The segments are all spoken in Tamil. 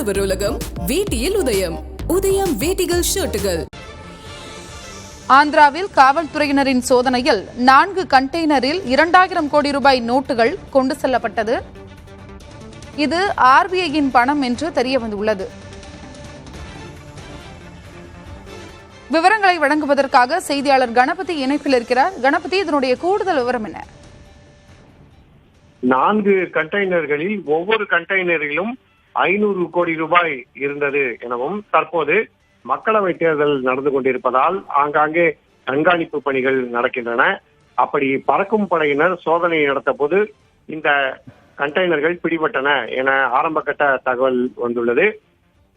ஆடவர் உலகம் வேட்டியில் உதயம். உதயம் வேட்டிகள் ஷர்ட்டுகள். ஆந்திராவில் காவல்துறையினரின் சோதனையில் 4 கண்டெய்னரில் 2000 கோடி ரூபாய் நோட்டுகள் கொண்டு செல்லப்பட்டது. இது RBIயின் பணம் என்று தெரிய வந்துள்ளது. விவரங்களை வழங்குவதற்காக செய்தியாளர் கணபதி இணைப்பில் இருக்கிறார். கணபதி, இதனுடைய கூடுதல் விவரம் என்ன? 4 கண்டெய்னர்களில் ஒவ்வொரு கண்டெய்னரிலும் 500 கோடி ரூபாய் இருந்தது எனவும், தற்போது மக்களவை தேர்தல் நடந்து கொண்டிருப்பதால் ஆங்காங்கே கண்காணிப்பு பணிகள் நடக்கின்றன. அப்படி பறக்கும் படையினர் சோதனை நடத்த போது இந்த கண்டெய்னர்கள் பிடிபட்டன என ஆரம்பகட்ட தகவல் வந்துள்ளது.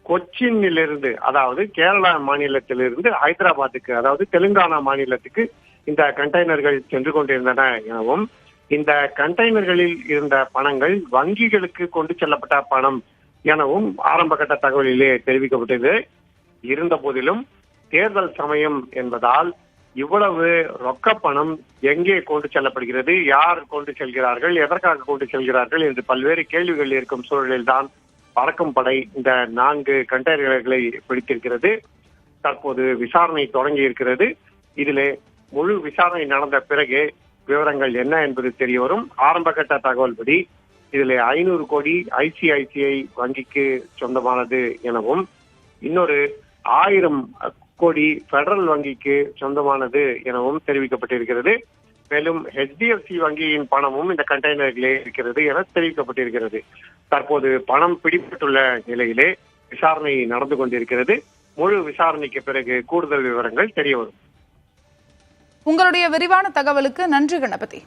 கொச்சினிலிருந்து, அதாவது கேரளா மாநிலத்திலிருந்து ஹைதராபாத்துக்கு, அதாவது தெலுங்கானா மாநிலத்துக்கு இந்த கண்டெய்னர்கள் சென்று கொண்டிருந்தன எனவும், இந்த கண்டெய்னர்களில் இருந்த பணங்கள் வங்கிகளுக்கு கொண்டு செல்லப்பட்ட பணம் எனவும் ஆரம்பகட்ட தகவலிலே தெரிவிக்கப்பட்டது. இருந்த போதிலும் தேர்தல் சமயம் என்பதால் இவ்வளவு ரொக்க பணம் எங்கே கொண்டு செல்லப்படுகிறது, யார் கொண்டு செல்கிறார்கள், எதற்காக கொண்டு செல்கிறார்கள் என்று பல்வேறு கேள்விகள் இருக்கும் சூழலில்தான் பறக்கும் படை இந்த 4 கண்டெய்னர்களை பிடித்திருக்கிறது. தற்போது விசாரணை தொடங்கி இருக்கிறது. இதிலே முழு விசாரணை நடந்த பிறகு விவரங்கள் என்ன என்பது தெரிய வரும். ஆரம்பகட்ட தகவல் படி இதில் 500 கோடி ICICI வங்கிக்கு சொந்தமானது எனவும், இன்னொரு 1000 கோடி பெடரல் வங்கிக்கு சொந்தமானது எனவும் தெரிவிக்கப்பட்டிருக்கிறது. மேலும் HDFC வங்கியின் பணமும் இந்த கண்டெய்னர்களே இருக்கிறது என தெரிவிக்கப்பட்டிருக்கிறது. தற்போது பணம் பிடிபட்டுள்ள நிலையிலே விசாரணை நடந்து கொண்டிருக்கிறது. முழு விசாரணைக்கு பிறகு கூடுதல் விவரங்கள் தெரிய வரும். உங்களுடைய விரிவான தகவலுக்கு நன்றி கணபதி.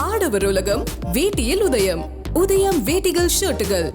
ஆடவர் உலகம் வேட்டியில் உதயம். உதயம் வேட்டிகள் ஷர்ட்டுகள்.